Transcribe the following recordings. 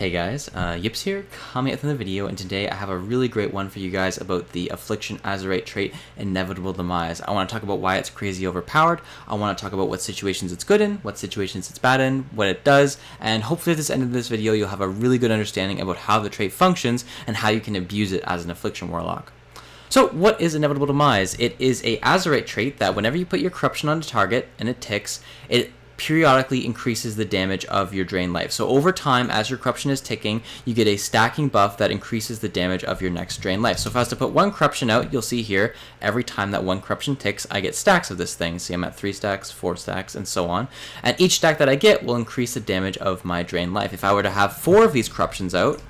Hey guys, Yips here, coming out from the video, and today I have a really great one for you guys about the Affliction Azurite trait, Inevitable Demise. I want to talk about why it's crazy overpowered, I want to talk about what situations it's good in, what situations it's bad in, what it does, and hopefully at this end of this video you'll have a really good understanding about how the trait functions and how you can abuse it as an Affliction Warlock. So what is Inevitable Demise? It is a Azurite trait that whenever you put your corruption on a target and it ticks, it periodically increases the damage of your drain life. So over time, as your corruption is ticking, you get a stacking buff that increases the damage of your next drain life. So if I was to put one corruption out, you'll see here, every time that one corruption ticks, I get stacks of this thing. See, I'm at 3 stacks, 4 stacks, and so on. And each stack that I get will increase the damage of my drain life. If I were to have 4 of these corruptions out,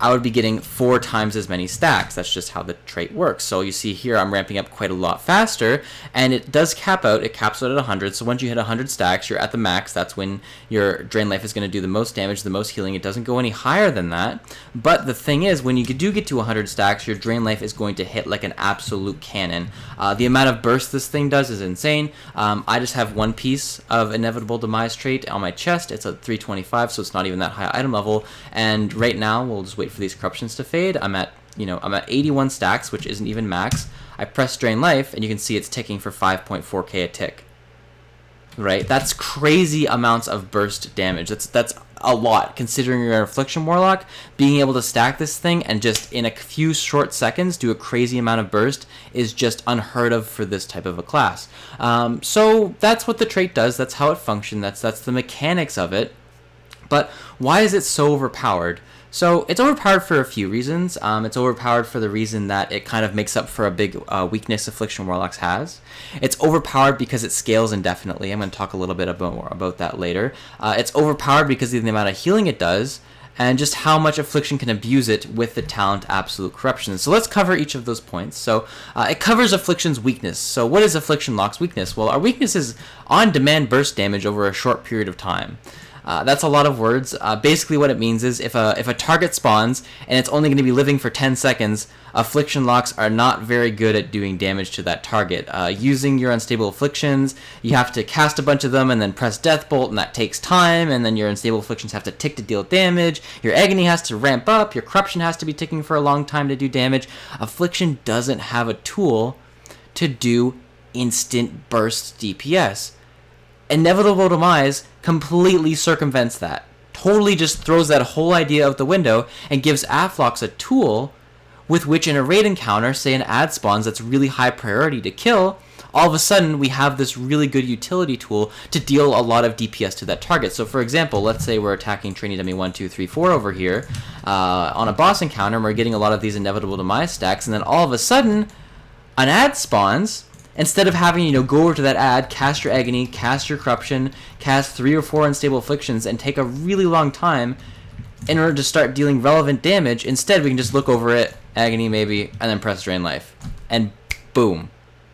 I would be getting 4 times as many stacks. That's just how the trait works. So you see here I'm ramping up quite a lot faster, and it does cap out. It caps out at 100, so once you hit 100 stacks, you're at the max. That's when your drain life is going to do the most damage, the most healing. It doesn't go any higher than that. But the thing is, when you do get to 100 stacks, your drain life is going to hit like an absolute cannon. The amount of burst this thing does is insane. I just have one piece of Inevitable Demise trait on my chest. It's at 325, so it's not even that high item level. And right now, we'll just wait for these corruptions to fade. I'm at 81 stacks, which isn't even max. I press drain life and you can see it's ticking for 5.4k a tick. Right? That's crazy amounts of burst damage. That's a lot considering you're an Affliction Warlock. Being able to stack this thing and just in a few short seconds do a crazy amount of burst is just unheard of for this type of a class. So that's what the trait does. That's how it functions. That's the mechanics of it. But why is it so overpowered? So it's overpowered for a few reasons. It's overpowered for the reason that it kind of makes up for a big weakness Affliction Warlocks has. It's overpowered because it scales indefinitely. I'm going to talk a little bit more about that later. It's overpowered because of the amount of healing it does, and just how much Affliction can abuse it with the talent Absolute Corruption. So let's cover each of those points. So it covers Affliction's weakness. So what is Affliction Lock's weakness? Well, our weakness is on-demand burst damage over a short period of time. That's a lot of words. Basically what it means is if a target spawns and it's only going to be living for 10 seconds, Affliction Locks are not very good at doing damage to that target. Using your Unstable Afflictions, you have to cast a bunch of them and then press Death Bolt, and that takes time, and then your Unstable Afflictions have to tick to deal damage, your Agony has to ramp up, your Corruption has to be ticking for a long time to do damage. Affliction doesn't have a tool to do instant burst DPS. Inevitable Demise completely circumvents that. Totally just throws that whole idea out the window and gives Afflocks a tool with which in a raid encounter, say an ad spawns that's really high priority to kill, all of a sudden we have this really good utility tool to deal a lot of DPS to that target. So for example, let's say we're attacking Trainee Dummy 1, 2, 3, 4 over here on a boss encounter, and we're getting a lot of these Inevitable Demise stacks, and then all of a sudden an ad spawns. Instead of having, go over to that ad, cast your Agony, cast your Corruption, cast 3 or 4 Unstable Afflictions, and take a really long time in order to start dealing relevant damage, instead we can just look over it, Agony maybe, and then press Drain Life. And boom.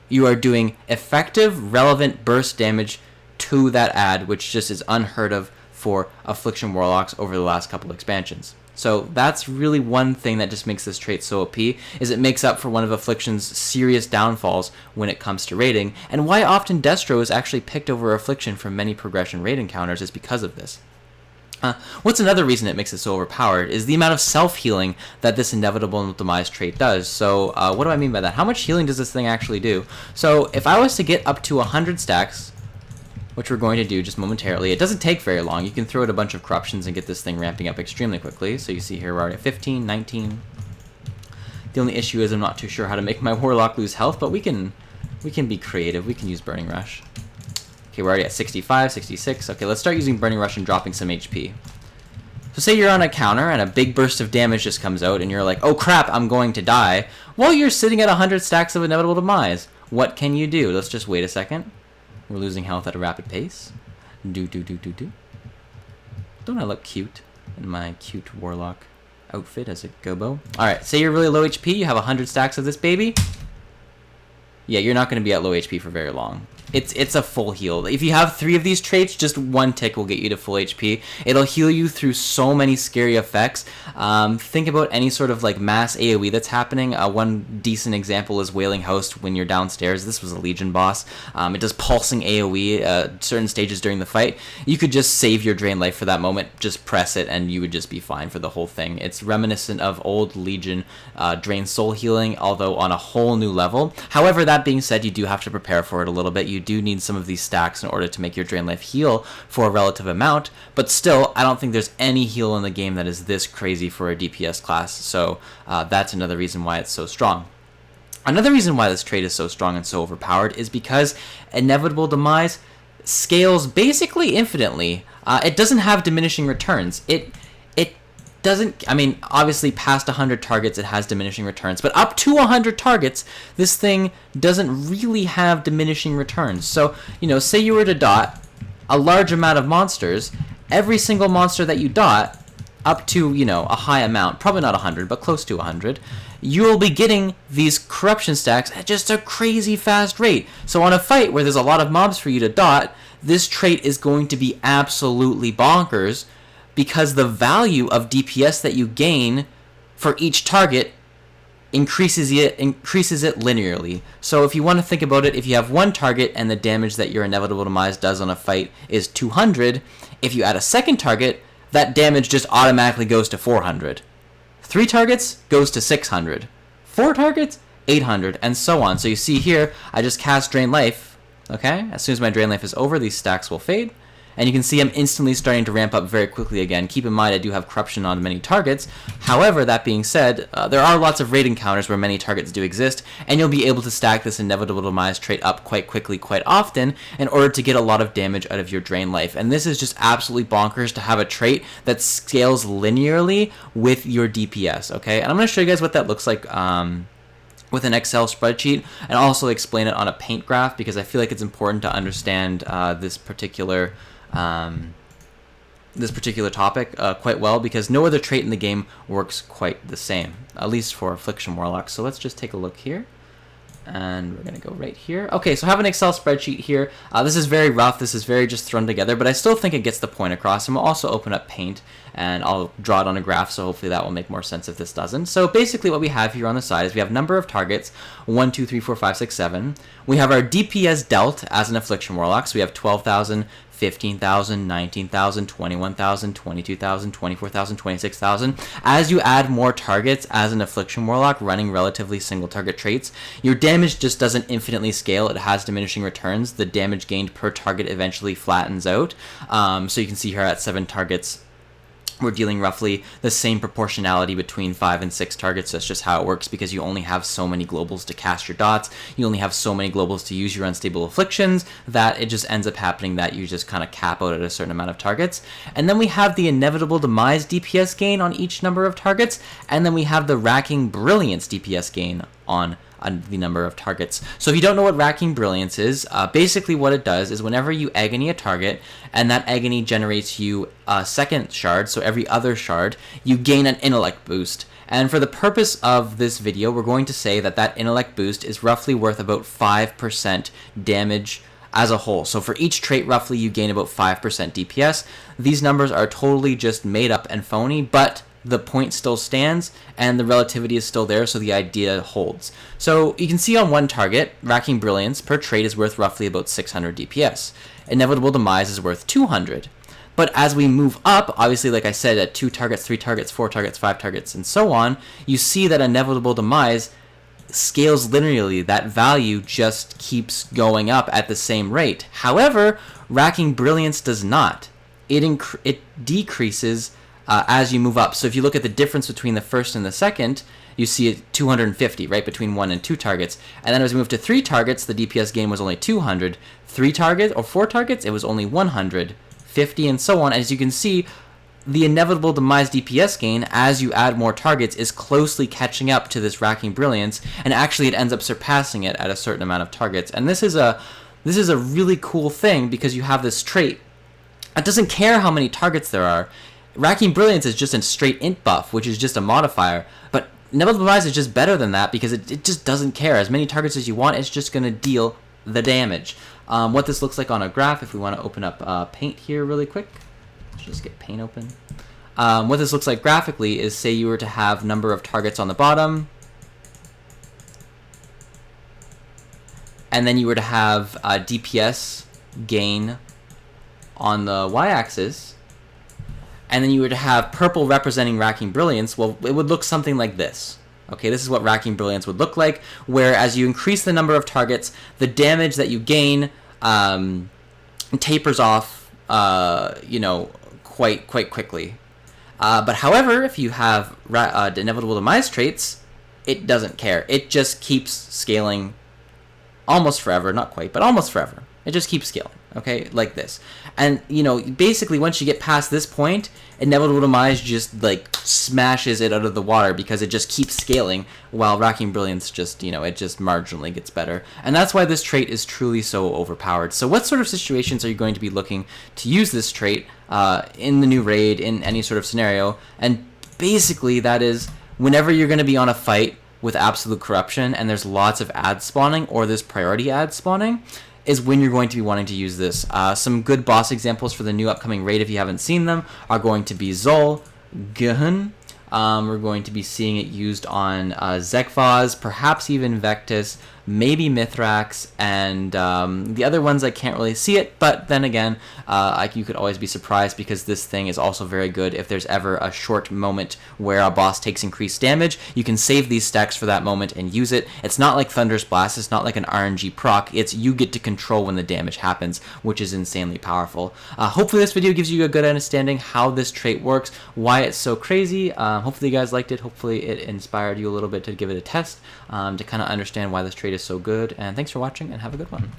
You are doing effective, relevant burst damage to that ad, which just is unheard of for Affliction Warlocks over the last couple expansions. So that's really one thing that just makes this trait so OP, is it makes up for one of Affliction's serious downfalls when it comes to raiding, and why often Destro is actually picked over Affliction for many progression raid encounters is because of this. What's another reason it makes it so overpowered is the amount of self-healing that this Inevitable Demise trait does. So what do I mean by that? How much healing does this thing actually do? So if I was to get up to 100 stacks, which we're going to do just momentarily. It doesn't take very long. You can throw out a bunch of corruptions and get this thing ramping up extremely quickly. So you see here we're already at 15, 19. The only issue is I'm not too sure how to make my Warlock lose health, but we can be creative. We can use Burning Rush. Okay, we're already at 65, 66. Okay, let's start using Burning Rush and dropping some HP. So say you're on a counter and a big burst of damage just comes out and you're like, oh crap, I'm going to die. Well, you're sitting at 100 stacks of Inevitable Demise. What can you do? Let's just wait a second. We're losing health at a rapid pace. Don't I look cute in my cute Warlock outfit as a gobo? Alright, say you're really low HP, you have 100 stacks of this baby. Yeah, you're not going to be at low HP for very long. it's a full heal. If you have 3 of these traits, just 1 tick will get you to full HP. It'll heal you through so many scary effects. Think about any sort of like mass AoE that's happening. One decent example is Wailing Host when you're downstairs. This was a Legion boss. It does pulsing AoE certain stages during the fight. You could just save your drain life for that moment, just press it, and you would just be fine for the whole thing. It's reminiscent of old Legion drain soul healing, although on a whole new level. However, that being said, you do have to prepare for it a little bit. You do need some of these stacks in order to make your drain life heal for a relative amount, but still, I don't think there's any heal in the game that is this crazy for a DPS class, so that's another reason why it's so strong. Another reason why this trait is so strong and so overpowered is because Inevitable Demise scales basically infinitely. It doesn't have diminishing returns. It doesn't, I mean, obviously past 100 targets it has diminishing returns, but up to 100 targets, this thing doesn't really have diminishing returns. So, you know, say you were to dot a large amount of monsters, every single monster that you dot, up to, you know, a high amount, probably not 100, but close to 100, you'll be getting these corruption stacks at just a crazy fast rate. So on a fight where there's a lot of mobs for you to dot, this trait is going to be absolutely bonkers, because the value of DPS that you gain for each target increases it linearly. So if you want to think about it, if you have 1 target and the damage that your Inevitable Demise does on a fight is 200, if you add a second target, that damage just automatically goes to 400. 3 targets goes to 600. 4 targets, 800, and so on. So you see here, I just cast Drain Life. Okay, as soon as my Drain Life is over, these stacks will fade. And you can see I'm instantly starting to ramp up very quickly again. Keep in mind I do have corruption on many targets. However, that being said, there are lots of raid encounters where many targets do exist, and you'll be able to stack this Inevitable Demise trait up quite quickly, quite often, in order to get a lot of damage out of your drain life. And this is just absolutely bonkers to have a trait that scales linearly with your DPS, okay? And I'm going to show you guys what that looks like with an Excel spreadsheet, and also explain it on a paint graph, because I feel like it's important to understand this particular topic quite well, because no other trait in the game works quite the same, at least for Affliction Warlocks. So let's just take a look here, and we're going to go right here. Okay, so I have an Excel spreadsheet here. This is very rough, this is very just thrown together, but I still think it gets the point across. And we'll also open up Paint, and I'll draw it on a graph, so hopefully that will make more sense if this doesn't. So basically what we have here on the side is we have number of targets, 1, 2, 3, 4, 5, 6, 7. We have our DPS dealt as an Affliction Warlock, so we have 12,000, 15,000, 19,000, 21,000, 22,000, 24,000, 26,000. As you add more targets as an Affliction Warlock running relatively single target traits, your damage just doesn't infinitely scale. It has diminishing returns. The damage gained per target eventually flattens out. So you can see here at 7 targets, we're dealing roughly the same proportionality between 5 and 6 targets. That's just how it works, because you only have so many globals to cast your dots. You only have so many globals to use your unstable afflictions, that it just ends up happening that you just kind of cap out at a certain amount of targets. And then we have the Inevitable Demise DPS gain on each number of targets, and then we have the Racking Brilliance DPS gain on the number of targets. So if you don't know what Racking Brilliance is, basically what it does is whenever you agony a target, and that agony generates you a second shard, so every other shard, you gain an intellect boost. And for the purpose of this video, we're going to say that that intellect boost is roughly worth about 5% damage as a whole. So for each trait, roughly you gain about 5% DPS. These numbers are totally just made up and phony, but the point still stands, and the relativity is still there, so the idea holds. So you can see on one target, Racking Brilliance per trait is worth roughly about 600 DPS. Inevitable Demise is worth 200. But as we move up, obviously, like I said, at 2 targets, 3 targets, 4 targets, 5 targets, and so on, you see that Inevitable Demise scales linearly. That value just keeps going up at the same rate. However, Racking Brilliance does not. It decreases as you move up. So if you look at the difference between the first and the second, you see it 250, right, between 1 and 2 targets. And then as we move to 3 targets, the DPS gain was only 200. 3 targets or 4 targets, it was only 150, and so on. As you can see, the Inevitable Demise DPS gain, as you add more targets, is closely catching up to this Racking Brilliance, and actually it ends up surpassing it at a certain amount of targets. And this is a really cool thing, because you have this trait. It doesn't care how many targets there are. Racking Brilliance is just a straight int buff, which is just a modifier, but Inevitable Demise is just better than that, because it just doesn't care. As many targets as you want, it's just going to deal the damage. What this looks like on a graph, if we want to open up Paint here really quick. Let's just get Paint open. What this looks like graphically is, say you were to have number of targets on the bottom, and then you were to have DPS gain on the y-axis, and then you were to have purple representing Racking Brilliance. Well, it would look something like this. Okay, this is what Racking Brilliance would look like, where as you increase the number of targets, the damage that you gain tapers off, you know, quite quickly. But however, if you have Inevitable Demise traits, it doesn't care. It just keeps scaling almost forever, not quite, but almost forever. It just keeps scaling, okay, like this. And, you know, basically once you get past this point, Inevitable Demise just, like, smashes it out of the water because it just keeps scaling, while Racking Brilliance just, you know, it just marginally gets better. And that's why this trait is truly so overpowered. So what sort of situations are you going to be looking to use this trait in the new raid, in any sort of scenario? And basically that is whenever you're going to be on a fight with absolute corruption and there's lots of ads spawning, or there's priority ads spawning, is when you're going to be wanting to use this. Some good boss examples for the new upcoming raid, if you haven't seen them, are going to be Zol, Gehun. We're going to be seeing it used on Zekvaz, perhaps even Vectis, maybe Mithrax, and the other ones I can't really see it, but then again, you could always be surprised, because this thing is also very good if there's ever a short moment where a boss takes increased damage. You can save these stacks for that moment and use it. It's not like Thunder's Blast, it's not like an RNG proc, it's you get to control when the damage happens, which is insanely powerful. Hopefully this video gives you a good understanding how this trait works, why it's so crazy. Hopefully you guys liked it, hopefully it inspired you a little bit to give it a test, to kind of understand why this trait is so good, and thanks for watching and have a good one.